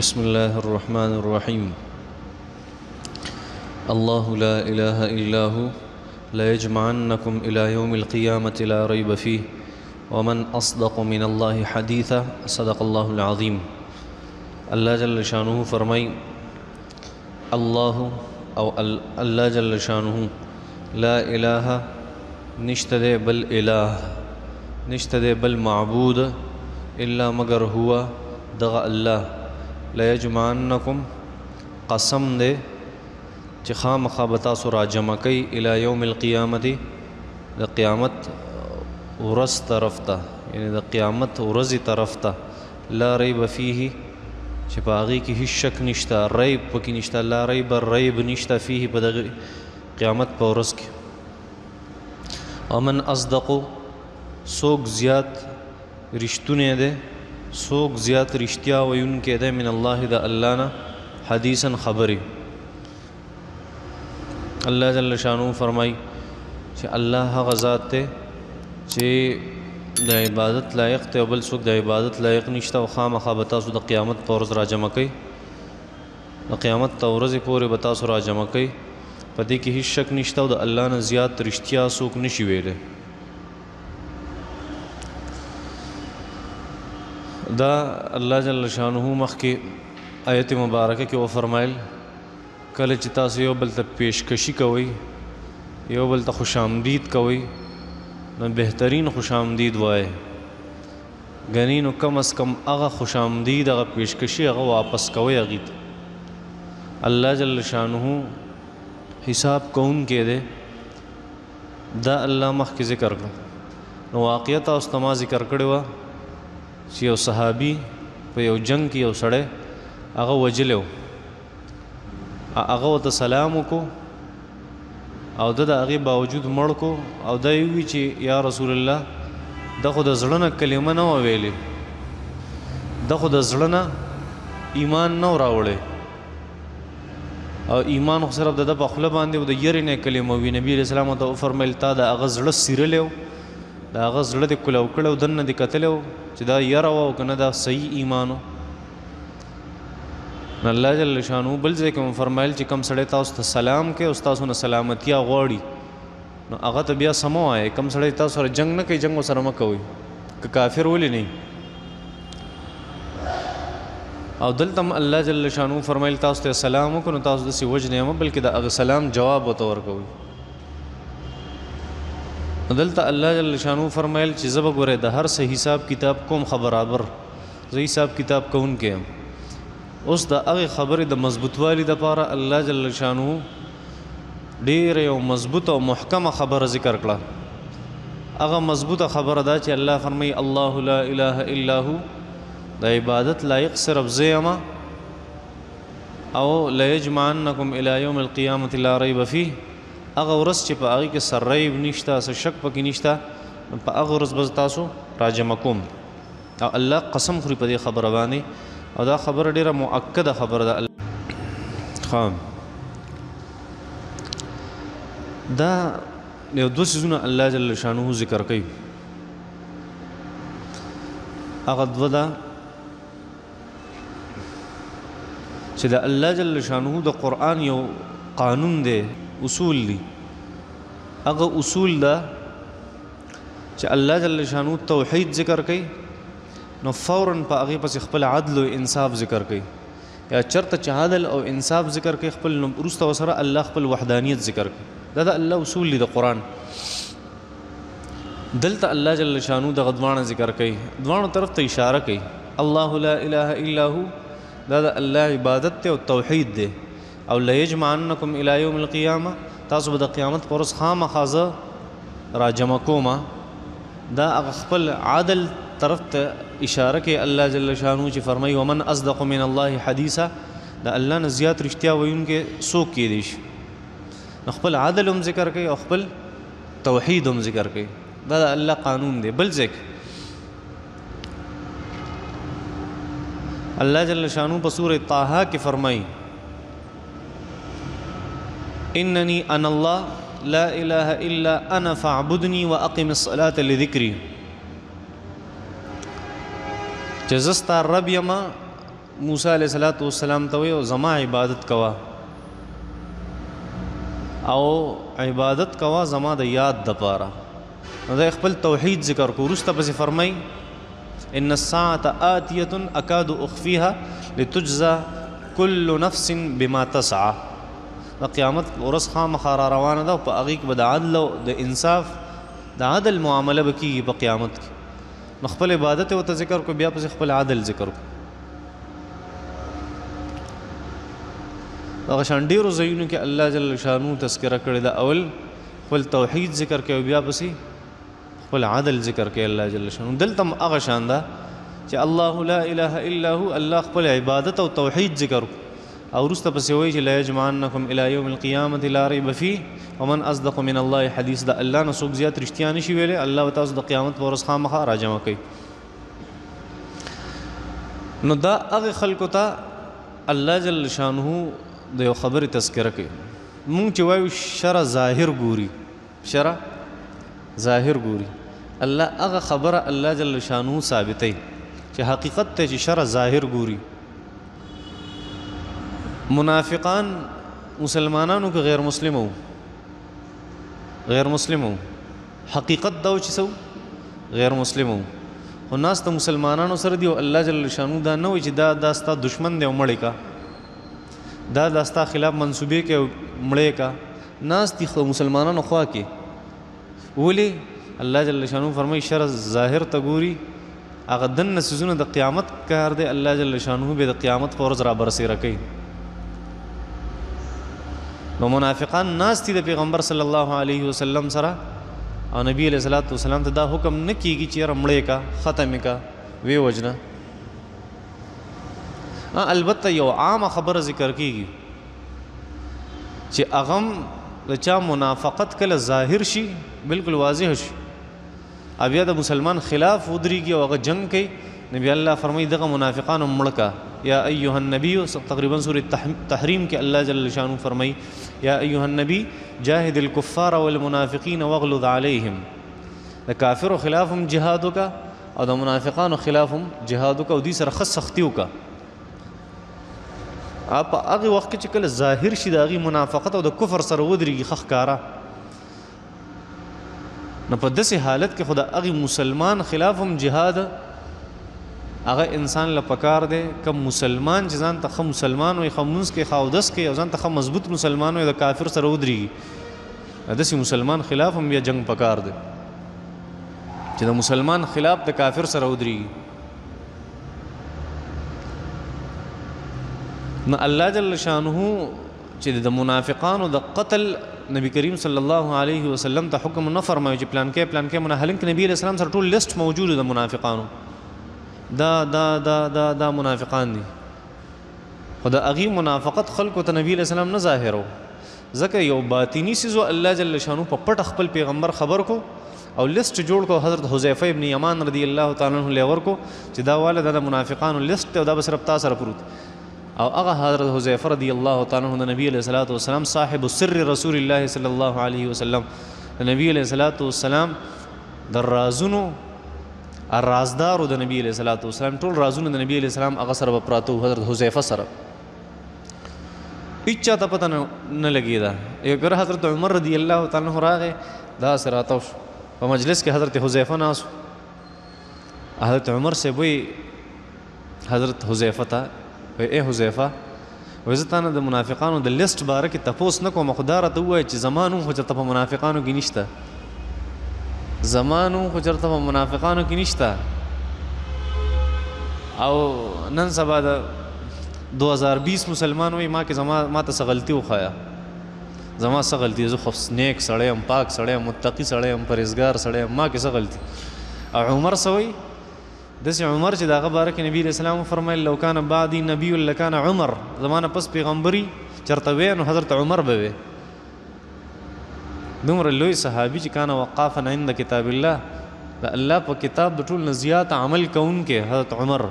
بسم الله الرحمن الرحيم. الله لا إله إلا هو ليجمعنكم إلى يوم القيامة لا ريب فيه ومن أصدق من الله حديثا صدق الله العظيم. اللہ جل شانہ فرمائی اللہ او اللہ جل شانہ لا الہ نشت دے بل الہ نشت دے بل معبود الا مگر ہوا دغ اللہ لیجمعنکم قسم دے چی خامخا بتاسو را جمع کئی الى یوم القیامت دا قیامت ورز طرف تا یعنی دا قیامت ورزی طرف تا لا ریب فیہ چی پا آغی کی ہیچ شک نشتا ریب پکی نشتا لا ریب ریب نشتا فیہ پا دا قیامت پا ورز کی ومن اصدقو سوک زیاد رشتونے دے سوک زیاد رشتیا ویون کے دے من اللہ دا اللہ نا حدیثا خبری. اللہ جل شانو فرمائی کہ اللہ غزات تے کہ دا عبادت لائق تے بل سوک دا عبادت لائق نشتا و خامخا بتاسو دا قیامت پورز را جمع کئی دا قیامت تورز پوری بتاسو را جمع کئی پدی کی ہیچ شک نشتا و دا اللہ نا زیاد رشتیا سوک نشی ویلے. دا اللہ جل شانہ مخ کی آیت مبارکہ کی وہ فرمائل کل چتا سے یو بلتا پیشکشی کوئی یو بلتا خوش آمدید کوئی نو بہترین خوش آمدید وائے گنین و کم از کم اغا خوش آمدید اغا پیشکشی اغا واپس کوئی اغید. اللہ جل شانہ حساب کون کے دے دا اللہ مخ کی ذکر کر نو واقعیتا استما ذکر کردوا چی یو صحابی پا یو جنگ کی یو سڑے اغا وجلو اغا وطا سلامو کو او دا اغی باوجود مڑ کو او دا یوی چی یا رسول اللہ دا خود زڑنا کلمہ نو ویلے دا خود زڑنا ایمان نو راوڑے او ایمان صرف دا پا خلا باندے و دا یرین کلمہ وی نبی علیہ السلام تا فرمیل تا دا اغا زڑ سیرلیو دا اغا زڑ دی کلو کلو دن دی قتلیو چی دا یروا کنا دا صحیح ایمانو. اللہ جل شانو بل زی کم فرمائل چی کم سڑے تا استا سلام کے استاسو نا سلامتیا غوڑی نو اغا تا بیا سمو آئے کم سڑے تا سر جنگ نکی جنگو سر مکوئی کہ کافر ولی نہیں او دلتم اللہ جل شانو فرمائل تا استا سلامو کنو تا استا سی وجہ نیمہ بلکہ دا اغا سلام جواب بطور کوئی. دلتا اللہ جل شانو فرمائل چی زبا گورے دا ہر سے حساب کتاب کوم خبرابر زی حساب کتاب کون کے اس دا اغی خبر دا مضبوط والی دا پارا اللہ جل شانو دیر یو مضبوط و محکم خبر ذکر کلا. اغا مضبوط خبر دا چی اللہ فرمائی اللہ لا الہ الا ہو دا عبادت لائق صرف زیما او لیجمعنکم الی یوم القیامت لا ریب فیہ اغا ورس چی پا آغی کے سر ریب نشتا سر شک پا کی نشتا پا اغا ورس بزتاسو راجمکوم او اللہ قسم خوری پا دی خبر بانی او دا خبر دیر مؤکد خبر دا اللہ خام دا یو دو سیزونا اللہ جل شانوہ ذکر کئی اغا دو دا چی دا اللہ جل شانوہ دا قرآن یو قانون دے اصول لی اگا اصول دا چا اللہ جل شانو توحید ذکر کئی نو فوراً پا اگی پس اخپل عدل و انصاف ذکر کئی یا چرت چا عدل او انصاف ذکر کئی اخپل رست وسر اللہ اخپل وحدانیت ذکر کئی دا اللہ اصول لی دا قرآن. دلتا اللہ جل شانو دا غدوان ذکر کئی دوانو طرف تا اشارہ کئی اللہ لا الہ الا ہو دا اللہ عبادت تے و توحید دے او لیجمعنکم الی یوم القیامہ تاسو بدا قیامت پرس خام خازا را جمع کوما دا اغخپل عادل طرف تا اشارہ کے اللہ جل شانو چی فرمائی ومن اصدق من اللہ حدیثا دا اللہ نے زیاد رشتیا ویون کے سوک کی دیش نخپل عادل ہم ذکر کے اخپل توحید ہم ذکر کے دا اللہ قانون دے. بل ذکر اللہ جل شانو بسور طاہا کی فرمائی اننی انا اللہ لا الہ الا انا فاعبدنی واقم الصلاة لذکری جزستا رب یما موسی علیہ السلام ته وی او زما عبادت کوا او عبادت کوا زما د یاد د پاره نو د خپل توحید ذکر کو رسته پس فرمای ان الساعه آتیه اکاد اخفیها لتجزى كل نفس بما تسعى د قیامت ورځ خامخا روانه ده په هغې کې به د عدل او د انصاف د عدل معامله به کېږي په قیامت کې نو خپل عبادت ورته ذکر کو بیا پسې خپل عدل ذکر کو دغه شان ډېرو ځایونو کې الله جل شانو تذکره کړې ده اول خپل توحید ذکر کوي بیا پسې خپل عدل ذکر کوي الله جل شانو دلته هم هغه شان ده چې الله لا اله الا هو الله خپل عبادت او توحید ذکر او وروسته پسې وایي چې لا یجمعنکم الی یوم القیامة لا ریب فیه ومن اصدق من الله حدیث د الله نه څوک زیات رښتیا نشي ویلی الله به تاسو د قیامت په ورځ خامخا راجمع کوي نو دا هغې خلکو ته الله جل شانه د یو خبرې تذکره کوي مونږ چې وایو شرع ظاهر ګوري شرع ظاهر ګوري الله هغه خبره الله جل شانه ثابتوي چې حقیقت ته چې شرع ظاهر ګوري منافقان مسلمانانو که غیر مسلم وو حقیقت دا چې سو غیر مسلم وو خو ناس ته مسلمانانو سره دی او الله جل شانو دا نه وایي چې دا ستا دشمن دی او مړی کا دا ستا خلاف منصوبې کې مړی کا ناس دي خو مسلمانانو خوا کې ولې الله جل شانو فرمایي شرع ظاهر ته ګوري هغه دننه څیزونه د قیامت کار دی الله جل شانو به د قیامت په ورځ را برسېره کوي نو منافقان ناس دي د پیغمبر صلی الله علیه وسلم سره او نبی علیہ الصلوۃ والسلام ته دا حکم نه کیږي چې رمړې کا ختم کا وی وجنه البته یو عام خبره ذکر کیږي چې اغم د چا منافقت کله ظاهر شي بالکل واضح شي بیا د مسلمان خلاف ودرېږي او هغه جنگ کوي نبی الله فرمایي دغه منافقانو مړه کا یا ایها النبی تقریبا سورۃ تحریم کې الله جل شانو فرمایي یا ایها النبی جاهد الكفار والمنافقین واغلظ علیهم د کافرو خلاف هم جهاد وکا او د منافقانو خلاف هم جهاد وکا او دې سره خاص سختی وکا په هغه وخت کې چې کله ظاهر شي د هغې منافقت او د کفر سره ودرېږي ښه ښکاره نو په داسې حالت کې خو د هغې مسلمان خلاف هم جهاد هغه انسان له پکار دی کم مسلمان چې ځان ته ښه مسلمان وي ښه مونځ کوي ښه اودس کوي او ځان ته ښه مضبوط مسلمان وي د کافر سره ودرېږي داسې مسلمان خلاف هم بیا جنګ پکار دی چې د مسلمان خلاف د کافر سره ودرېږي نو الله جل شانه چې د منافقانو د قتل نبی کریم صلی الله علیه وسلم ته حکم نه فرمایي چې پلان کې حالانکه نبی علیہ السلام سره ټول لیست موجود د منافقانو دا منافقان دي خو د هغې منافقت خلکو ته نبی علیہ السلام نه ظاهرو ځکه یو باطینی څیز الله جل شانو په پټ خپل پیغمبر خبر کو او لیست جوړ کو حضرت حذیفه ابن یمان رضی الله تعالی عنہ له ورکو چې دا والا د منافقانو لیست او دا صرف تاسو سره پروت او هغه حضرت حذیفه رضی الله تعالی عنہ نبی علیہ الصلوۃ والسلام صاحب السر رسول الله صلی الله علیه وسلم نبی علیہ الصلوۃ والسلام در رازونو رازدارو د نبی علیہ الصلوۃ والسلام ټول رازونه د نبی علیہ السلام هغه سره پراتو حضرت حذیفه سره هیڅ ته پته نه لګیدا یو حضرت عمر رضی الله تعالی عنہ راغه دا سراتو په مجلس کې حضرت حذیفه ناس حضرت عمر سے وی حضرت حذیفه ته اے حذیفه وزتانه د منافقانو د لیست باره کې تپوس نه کوم خدای ته وایي چې زمانو خو چرته په منافقانو کې نشته زمانو خو چرته په منافقانو کې نشته او نن سبا د 2020 مسلمان وایي ما ته څه غلطي وښایه زما څه غلطي زه خو نیک سړی یم پاک سړی یم متقي سړی یم پرهیزګار سړی یم ما کې څه غلطي او عمر څه وایي داسې عمر چې د هغه باره کې نبي علیہ السلام وفرمیل لو کان بعدي نبي لکان عمر زمانه پس پیغمبري چرته وی نو حضرت عمر به وی دومره لوی صحابي چې کان وقافا عند کتاب الله د الله په کتاب د ټول نه زیات عمل کوونکی حضرت عمر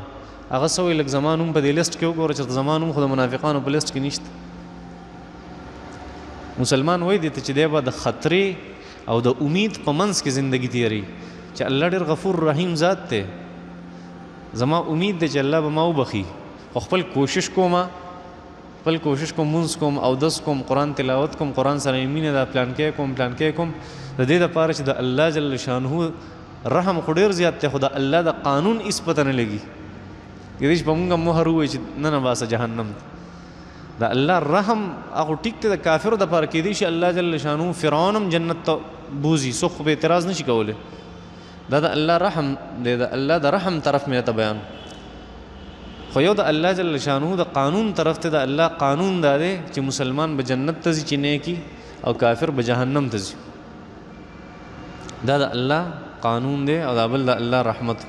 هغه سوی لږ زمانوم په دې لیست کې وګوره چې زمانوم خو د منافقانو په لیست کې نشته مسلمان وایي دې ته چې دی به د خطرې او د امید په منځ کې زندگی تیری چې الله ډېر غفور رحیم ذات دی زما امید دی چې الله به ما وبخي خو خپل کوشش کوم مونځ کوم اودس کوم قرآن تلاوت کوم قرآن سره مینه دا پلان کې کوم د دې دپاره چې د الله جل شانه رحم خو ډېر زیات دی، خو د الله د قانون هېڅ پته نه لګي. کېدای شي په موږ مهر ووایي چې نه باسه جهنم. د الله رحم هغه ټیک دی د کافرو دپاره. کېدای شي الله جل شانه فرعون هم جنت ته بوځي، څوک خو به اعتراض نه شي کولی. دا د الله رحم دی، د الله د رحم طرف مې ته بیان. خو یو د الله جل شانه د قانون طرف ته د الله قانون دا دی چې مسلمان به جنت ته ځي چې نیکي، او کافر به جهنم ته ځي. دا د الله قانون دی او دا بل د الله رحمت.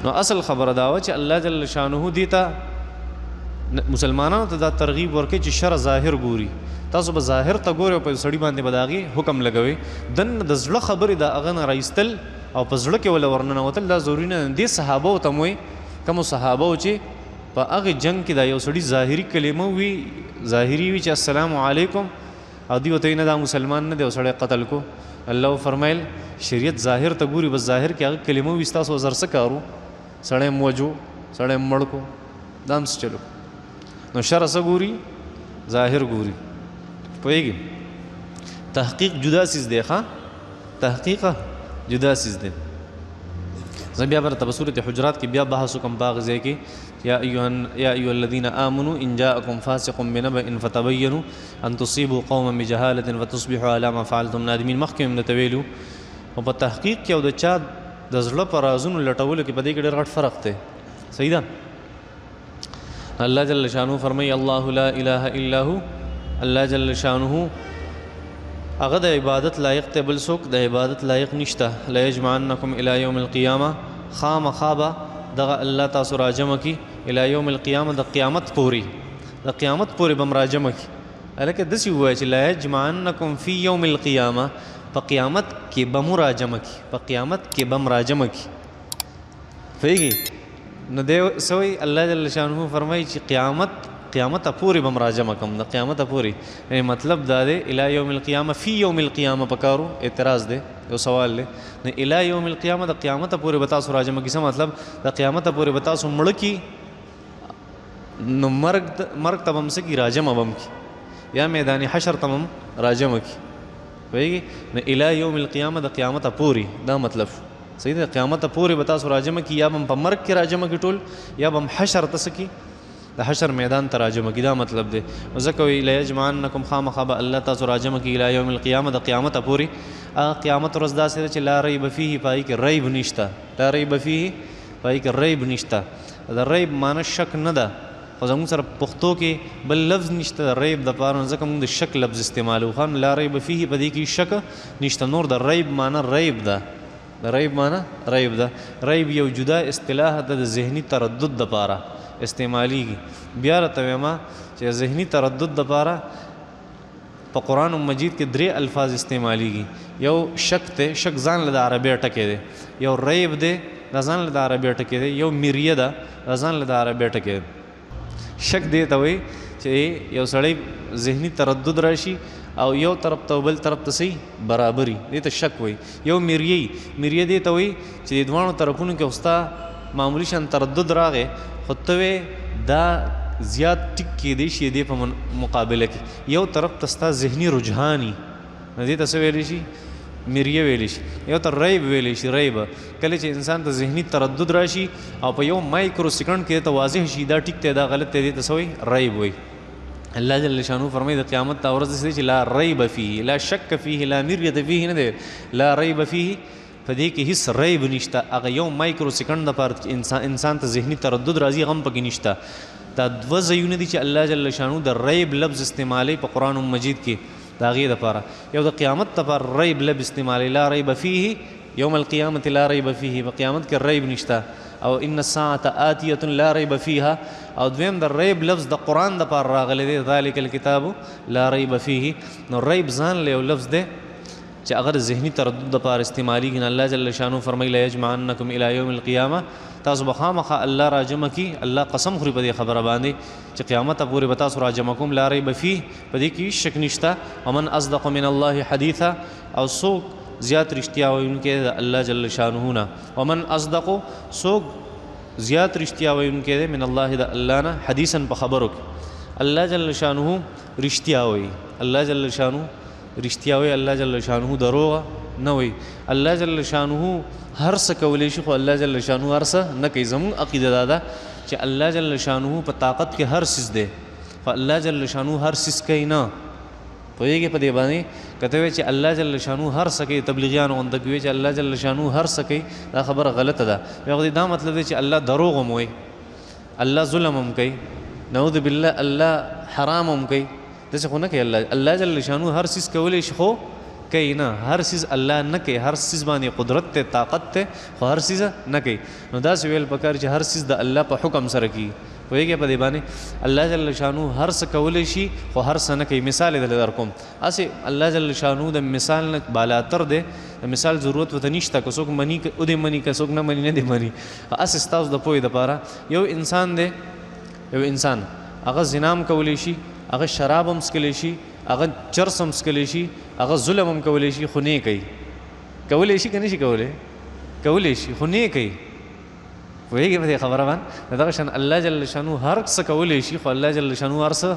نو اصل خبره دا وه چې الله جل شانه دې ته مسلمانانو ته دا ترغیب ورکوي چې شر ظاهر ګوري. تاسو به ظاهر ته ګورئ او په سړي باندې به د هغې حکم لګوئ. دننه د زړه خبرې د هغه نه راایستل او په زړه کې وله ورننوتل دا ضروري نه. دې صحابو ته م وایي، کومو صحابو چې په هغې جنګ کې دا یو سړي ظاهري کلمه وي، ظاهري وي چې السلام علیکم، او دوی ورته وایي نه دا مسلمان نه دی او سړی قتل کو. الله فرمایل شریعت ظاهر ته ګوري، بس ظاهر کې هغه کلمه وي ستاسو زر څه کارو، سړی م وجو، سړی م مړ کو، دا هم څه چلو. نو شر څه ګوري؟ ظاهر ګوري. پوهېږي؟ تحقیق جدا سیز دی. تحقیق جدا سیز دی. زه بیا به درته په سورت حجرات کې بیا بحث وکړم په هغه ځای کې یا ایها الذین آمنوا ان جاءکم فاسق بنبأ فتبینوا ان تصیبوا قوما بجهالة فتصبحوا علی ما فعلتم نادمین. مخکې مې درته ویلو. او په تحقیق کې او د چا د زړه په رازونو لټولو کې په دې کې ډېر غټ فرق دی. صحیح ده؟ الله جل شانه فرمایي الله لا اله الا هو. الله جل شانه هغه د عبادت لایق ته بل څوک د عبادت لایق نشته. لا یجمعنکم الی یوم القیامه. خامخا به دغه الله تاسو راجمع کی الی یوم القیامه، د قیامت پورې، د قیامت پورې به م راجمع کی. هلکه داسې ووایه چې لا یجمعنکم فی یوم القیامه، په قیامت کې به مو راجمع کی، په قیامت کې به م راجمع کی. پوهېږي؟ نو دی څه وایي؟ الله جل شانه فرمایي چې قیامت پورې به م راجمع کړم، د قیامت پورې. مطلب دا دی الی یوم القیامه، فی یوم القیامه پکارو اعتراض دی، یو سوال دی. نو الی یوم القیامه د قیامت پورې به تاسو راجمع کړي. څه مطلب؟ د قیامت پورې به تاسو مړه کړي، نو مرګ ته به م څه کړي؟ راجمع به م کړي، یا میدان حشر ته به م راجمع کړي. پوهېږي؟ نو الی یوم القیامه د قیامت پورې، دا مطلب. صحیح ده؟ قیامت پورې به تاسو راجمع کړي، یا به م په مرګ کې راجمع کړي ټول، یا به م حشر ته څه کړي؟ د حشر میدان ته راجمع کی. دا مطلب دی. ځکه وایي لیجمعنکم، خامخا به الله تاسو راجمع کی الی یوم القیامه، د قیامت پورې. هغه قیامت ورځ داسې ده چې لا ریب فیه، په هغې کې ریب نشته. لا ریب فیه، په هغې کې ریب نشته. د ریب معنی شک نه ده، خو زموږ سره پښتو کې بل لفظ نشته د ریب دپاره، ځکه موږ د شک لفظ استعمالوو. لا ریب فیه، په دې کې شک نشته. نور د ریب معنی ریب ده، د ریب معنی ریب ده. ریب یو جدا اصطلاح ده، د ذهني تردد دپاره استعمالیږي. بیا راته وایم چې ذهني تردد دپاره په قرآن مجید کې 3 الفاظ استعمالیږي. یو شک دی، شک ځان له د عربی ټکی دی. یو ریب دی، دا ځان له د عربی ټکی دی. یو مریه ده، دا ځان له د عربی ټکی دی. شک دی ته وایي چې یو سړی ذهني تردد راشي او یو طرف ته بل طرف ته صحیح برابري، دې ته شک وایي. یو مریه دې ته وایي چې د دواړو طرفونو کې ستا معمولی شان تردد راغی، خو ته دا زیات ټیک کېدی شي دې په مقابله کې. یو طرف ته ستا ذهني رجحاني، نو دې ته څه ویلی شي؟ مریه ویلی شي. یو ته ریب ویلی شي. ریب کله چې انسان ته ذهني تردد راشي او په یو مایکرو سیکنډ کې ته واضح شي دا ټیک دی دا غلط دی، دې ته څه وایي؟ ریب وایي. الله جل شانه فرمایي د قیامت ته ورځ داسې چې لا ریب فیه، لا شک فیه، لا مریه فیه نه دی، لا ریب فیه. په دې کې هیڅ ریب نشته. هغه یو مایکرو سیکنډ دپاره انسان ته ذهني تردد راځي، هغه هم پکې نشته. دا 2 ځایونه دي چې الله جل شانه د ریب لفظ استعمالوي په قرآن مجید کې د هغې دپاره. یو د قیامت دپاره ریب لفظ استعمالوي، لا ریب فیه یوم القیامة لا ریب فیه، په قیامت کې ریب نشته. او ان الساعة آتیة لا ریب فیها. او دویم د ریب لفظ د قرآن دپاره راغلی دی، ذلک الکتاب لا ریب فیه. نو ریب ځان له یو لفظ دی چې هغه د ذهني تردد دپاره استعمالیږي. الله جل شانه فرمایي لیجمعنکم الی یوم القیامه، تاسو به خامخا الله راجمع کی. الله قسم خوري په دې خبره باندې چې قیامت پورې به تاسو راجمع کوم. لا ریب فیه، په دې کې شک نشته. ومن اصدق من الله حدیثا، او څوک زیات رښتیا ویونکی د الله جل شانه نه. ومن اصدق، څوک زیات رښتیا ویونکی دی من الله د الله نه حدیثا په خبرو کې الله جل شانه رښتیا وایي الله جل شانه رښتیا وایي الله جل شانه دروغ نه وایي الله جل شانه هر څه کولی شي خو الله جل شانه هر څه نه کوي زموږ عقیده دا ده چې الله جل شانه په طاقت کې هر څیز دی خو الله جل شانه هر څیز کوي نه پوهېږي په دې باندې کته وی چې الله جل شانه هر څه کوي تبلیغیان غونډه کوي چې الله جل شانه هر څه کوي دا خبره غلطه ده بیا دا مطلب دی چې الله دروغ هم وایي الله ظلم هم کوي نعوذ بالله الله حرام هم کوي داسې خو نه کوي الله جل شانه هر څیز کولی شي خو کوي نه هر څیز الله نه کوي هر څیز باندې قدرت ته طاقت ته خو هر څیز نه کوي نو داسې ویل پکار چې هر څیز د الله په حکم سره کوي پوهېږي په دې باندې الله جل شانه هر څه کولی شي خو هر څه نه کوي مثال یې در کوم هسې الله جل شانه د مثال نه بالاتر دی د مثال ضرورت ورته نشته که څوک مني او دې مني که څوک نه مني نه دې مني هسې ستاسو د پوهې دپاره یو انسان دی یو انسان هغه زنام کولی شي هغه شراب هم څکلی شي هغه چرس هم څکلی شي هغه ظلم هم کولی شي خو نه کوي کولی شي که نه شي کولی شي خو نه کوي پوهېږي په دې خبره باندې دغه شان الله جل شانه هر څه کولی شي خو الله جل شانه هر څه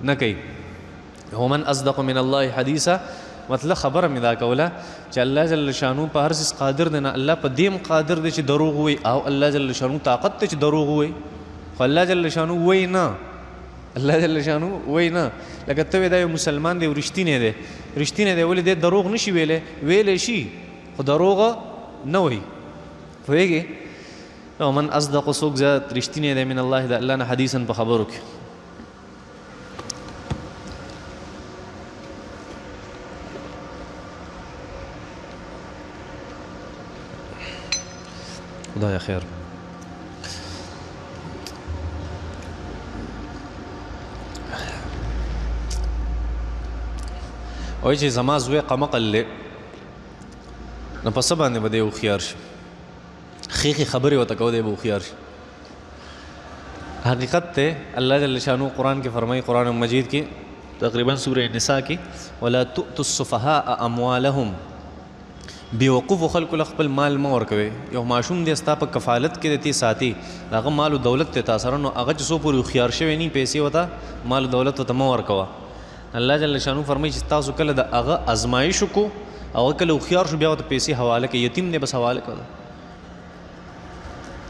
نه کوي ومن اصدق من الله حدیثا مطلب خبره مې دا کوله چې الله جل شانه په هر څه قادر دی نه الله په دې قادر دی چې دروغ وایي او الله جل شانه طاقت ته چې دروغ وایي خو الله جل شانه وایي نه الله جل شانه وایي نه لکه ته دا یو مسلمان دی او رښتینی دی ولې دی دروغ نشي ویلی شي خو دروغ نه وایي پوهېږي ومن اصدق څوک زیات رښتینی دی من الله د الله نه حدیثا په خبرو کې خدای خیر وایي چې زما زوی قمقل دی نو په څه باندې به دی هوښیار شي خیخي خبرې ورته کو دی به هوښیار شي حقیقت ته الله جل شانه قرآن کې فرمایي قرآن مجید کې تقریبا سورہ نساء کې ولا تؤتوا السفهاء اموالهم بیوقوفو خلکو له خپل مال مه ورکوئ یو ماشوم دی ستا په کفالت کې دی تی ساتي هغه مال و دولت ته تا سره نو هغه چې څو پورې هوښیار شوی نه پیسې ورته مال و دولت ورته مه ورکوه الله جل شانه فرمایي چې تاسو کله د هغه ازمایش وکړو او کله هوښیار شو بیا ورته پیسې حواله کوي یتیم دی بس حواله کوه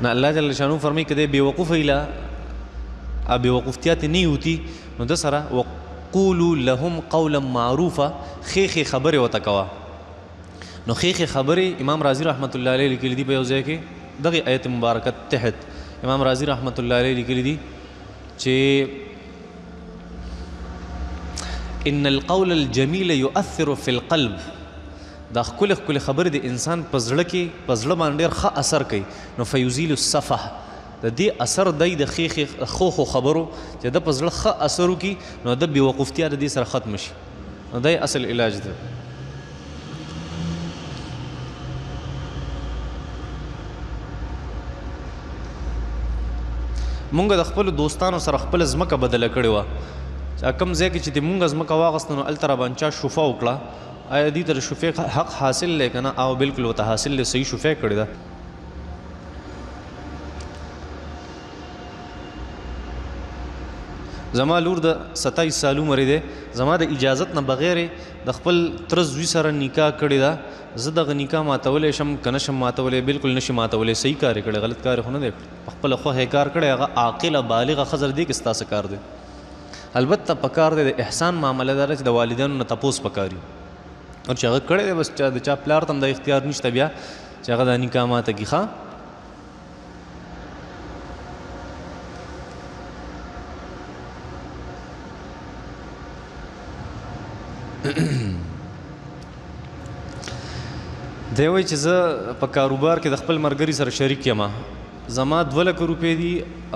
نه الله جل شانه فرمایي که دی بېوقوفه ایله بېوقوفتیا ته نه یوتي نو د سره وقولو لهم قولا معروفه ښې خبرې ورته کوه نو ښې خبرې امام رازي رحمت الله علیه لیکلي دي په یو ځای کې دغه آیت مبارکه تحت امام رازي رحمت الله علیه لیکلي دي چې ان القول الجمیل یؤثر فی القلب دا ښکلې خبرې د انسان په زړه کې په زړه باندې ډېر ښه اثر کوي نو فیزیل الصفح د دې اثر دی د ښو خبرو چې د په زړه ښه اثر وکړي نو د بېوقوفتیا د دې سره ختم شي نو دی اصل علاج دی مونږ د خپلو دوستانو سره خپله ځمکه بدله کړې وه کوم ځای کې چې د مونږ ځمکه واغسته نو هلته راباندې چا شفه وکړه آیا دې ته د شفې حق حاصل دی که نه او بلکل ورته حاصل دی صحیح شفه کړې ده زما لور د 27 سال عمر دی زما د اجازت نه بغیر د خپل تره زوی سره نکاح کړې ده زه دغه نکاح ماتولی شم که نه شم ماتولی بلکل نشي ماتولی صحیح کار یې کړی غلط کار یې خو نه دی په خپله خوښه یې کار کړی هغه عاقله بالغه ښځه دی که ستا څه کار دی البته پکار دی د احسان معامله دا ده چې د والدینو نه تپوس پکار وي او چې هغه کړی دی بس د چا پلار ته هم دا اختیار نشته بیا چې هغه دا نکاح ماته کړي ښه دی وایي چې زه په کاروبار کې د خپل ملګري سره شریک یم زما 2 لک روپۍ دي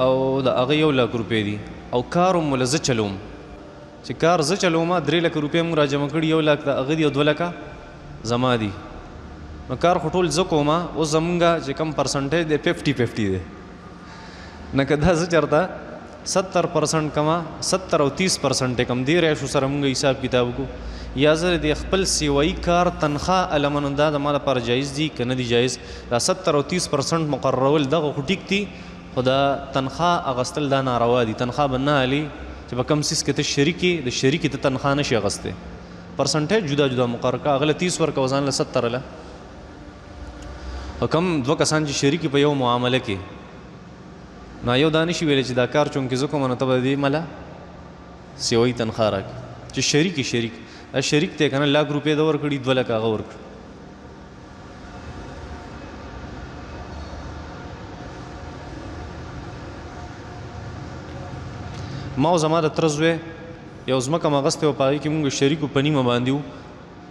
او د هغه 1 لک روپۍ دي او کار هم له زه چلوم چې کار زه چلوم 3 لک روپۍ موږ راجمع کړي 1 لک د هغه دي او 2 لکه زما دي نو کار خو ټول زه کوم اوس زمونږ چې کم پرسنټیج دی 50-50 دی نه که دا زه چېرته 70% کما 70 او 30% کم دی راشو سره مونږ حساب کتاب وکړو یا زه د خپل سیوایي کار تنخواه علمنو دا د ما لپاره جایز دي که نه دي جایز دا 70 او 30% مقررول دغه خو ټیک دي خو دا تنخواه اغستل دا ناروا دي. تنخواه به نه علي چې په کم سیس کې ته شریکې د شریکې ته تنخواه نشي اغستی، پرسنټیج جدا جدا مقرر کړه. هغه له 30 ورکوه، ځان له 70 له. او کم دوه کسان چې شریکې په یو معامله کې، نو یو دا نشي ویلی چې دا کار چونکې زه کوم نو ته به دې مله سیوایي تنخواه راکړي. چې شریک دا شریک ته که نه 1,00,000 روپۍ ده ورکړي، 2 لکه هغه ورکړي. ما او زما د تره زوی یو ځمکه م اخیستې وه، په هغې کې مونږ شریکو په نیمه باندې وو،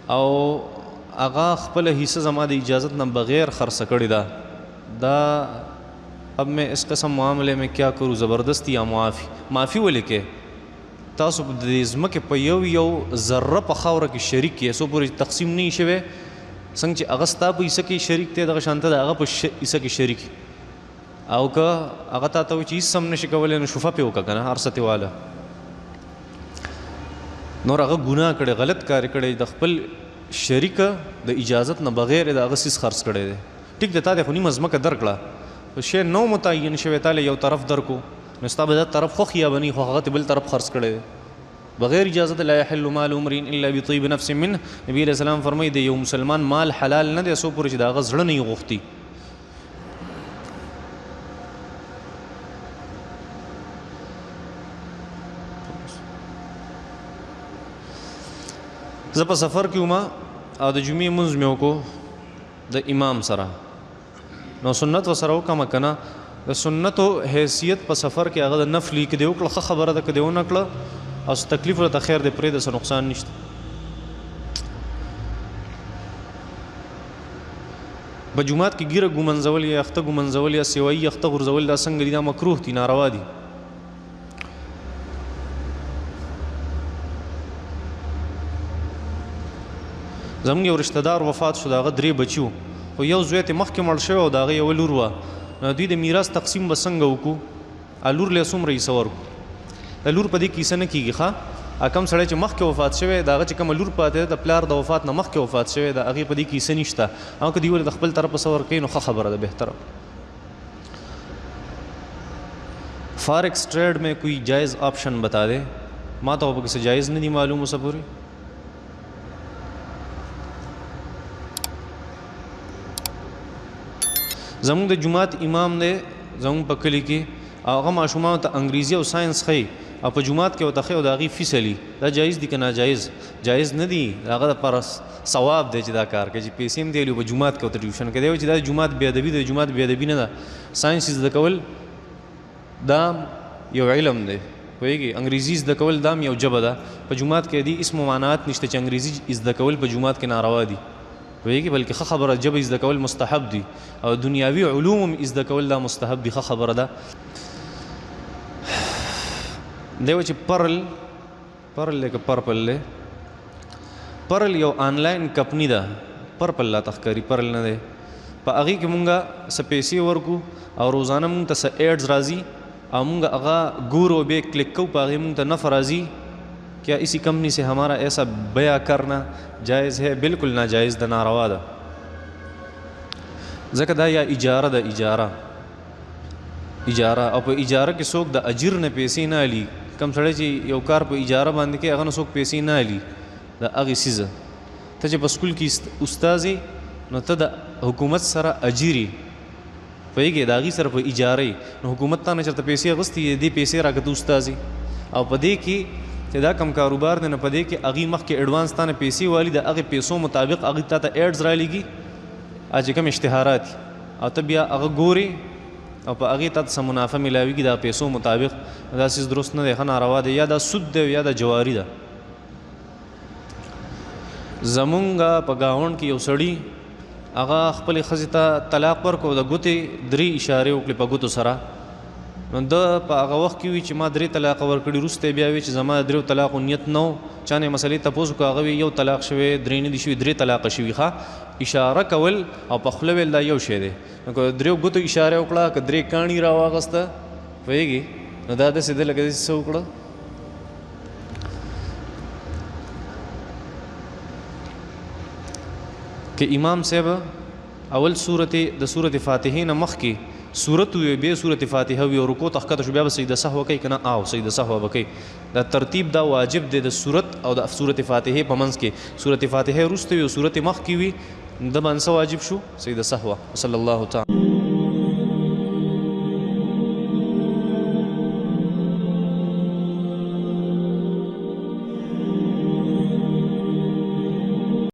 او هغه خپله حصه زما د اجازت نه بغیر خرڅه کړې ده. دا اب میں اس قسم معاملے میں کیا کروں، زبردستی یا معافی ولې کې تاسو د دې ځمکې په یو ذره په خاوره کې شریک کې څو پورې تقسیم نه وي شوی، څنګه چې هغه ستا په حصه کې شریک دی دغه شانته د هغه په حصه کې شریک، او که هغه تا ته وایي چې هېڅ هم نشي کولی نو شفه پرې وکړه که نه، هر څه ترې واله. نور هغه ګناه کړی، غلط کار کړی، د خپل شریک د اجازت نه بغیر د هغه څیز خرڅ کړی دی. ټیک دی، تا دې خو نیمه ځمکه درکړه، شی نو متعین شوی، تا له یو طرف درکو، نو ستا به دا طرف خوښ یا به نه خو هغه ته بل طرف خرڅ کړی دی بغیر اجازت. لا یحل مال امرئ الا بطیب نفس منه. نبی علیہ السلام فرمایي د یو مسلمان مال حلال نه دی څو پورې چې د هغه زړه نه یې غوښتي. زه په سفر کې وم او د جمعې لمونځ مې وکړو د امام سره، نو سنت ورسره وکړم که نه. د سنتو حیثیت په سفر کې هغه د نفلي که دې وکړه ښه خبره ده، که دې ونه کړه او څه تکلیف ورته خیر دې پرېږده، څه نقصان نشته. په جومات کې ګیره ګومنځول یا اخته ګومنځول یا سیوایي اخته غورځول دا څنګه دي؟ دا مکروه دي، ناروا دي. زموږ یو رشته دار وفات شو، د هغه 3 بچي وو، خو یو زوی یې مخکې مړ شوی او د هغه یوه لور وه. نو دوی د میراث تقسیم به څنګه وکړو؟ لور له څومره حصه ورکړو؟ د لور په دې کې حصه نه کېږي. ښه کم سړی چې مخکې وفات شوی د هغه چې کومه لور پاتې ده د پلار د وفات نه مخکې وفات شوی د هغې په دې کې حصه نشته. او که دوی ولې د خپل طرفه څه ورکوي نو ښه خبره ده، بهتره. فارکس ٹریڈ میں کوئی جائز آپشن بتا دے. ما ته پکې څه جایز نه دي معلوم اوسه پورې. زموږ د جماعت امام دی زموږ په کلي کې، هغه ماشومانو ته انګریزي او ساینس ښیي او په جماعت کې ورته ښیي او د هغې فیس علي. دا جایز دي که ناجایز؟ جایز نه دي، هغه دپاره ثواب دی چې دا کار کوي، چې پیسې هم دی علي په جماعت کې ورته ټیوشن کوي. دی وایي چې دا د جومات بې ادبي ده، د جومات بې ادبي نه ده. ساینس زده کول دا یو علم دی، پوهېږي؟ انګریزي زده کول دا هم یو ژبه ده. په جومات کې دي اسم و معنات نشته چې انګریزي زده کول په جومات کې ناروا دي، پوهېږي؟ بلکې ښه خبره ژبه زده کول مستحب دي، او دنیاوي علوم هم زده کول دا مستحب دي، ښه خبره ده. دی وایي چې پرل دی که پرپل دی؟ پرل یو آنلاین کمپني ده، پرپل لا تخکاري، پرل نه دی. په هغې کې مونږ څه پیسې ورکو او روزانه مونږ ته څه ایډز راځي او مونږ هغه ګورو، بیا کلک کوو، په هغې مونږ ته نفع راځي. کیا اسی کمپنی سے ہمارا ایسا بیع کرنا جائز ہے؟ بالکل ناجائز ده، ناروا ده. ځکه دا یا اجاره ده، اجاره او په اجاره کې څوک د اجر نه پیسې نه علي. کم سړی چې یو کار په اجاره باندې کوي هغه نه څوک پیسې نه علي د هغې څیزه. ته چې په سکول کې استاذ یې نو ته د حکومت سره اجري، پوهېږې؟ د هغې سره په اجاره یې، نو حکومت تا نه چېرته پیسې اخیستې دې پیسې راکړه ته استاذ یې. او په دې کې چې دا کم کاروبار دی نو په دې کې هغې مخکې ایډوانس تا نه پیسې والي، د هغې پیسو مطابق هغې تا ته ایډز رالیږي چې کوم اشتهارات، او ته بیا هغه ګورې او په هغې تا ته څه منافع میلاویږي د پیسو مطابق. دا څیز درست نه دی، ښه ناروا دی. یا دا سود دی یا دا جواري ده. زمونږ په ګاونډ کې یو سړي هغه خپلې ښځې ته طلاق ورکړو، د ګوتې 3 اشارې وکړې په ګوتو سره. نو ده په هغه وخت کې وي چې ما 3 طلاقه ورکړي، وروسته بیا وي چې زما د 3 طلاقو نیت نه و. چا نه مسلې تپوس وکړو، هغه وي 1 طلاق شوی، 3 نه دي شوي، 3 طلاقه شوي. ښه اشاره کول او په خوله ویل دا یو شی دی. نو که 3 ګوتو اشاره وکړه، که 3 کاڼي راواغسته، پوهېږي؟ نو دا داسې ده لکه داسې څه وکړه. که امام صاحب اول د سورت فاتحې نه مخکې صورت وي بیا صورت فاتحه وي او رکوع ته ښکته شو بیا به سجده سهو کوي که نه او سجده سهو به کوي دا ترتیب دا واجب دی د صورت او د صورت فاتحه په منځ کې صورت فاتحه وروسته وي او صورت مخکې وي د باندې څه واجب شو سجده سهو صلی الله تعالی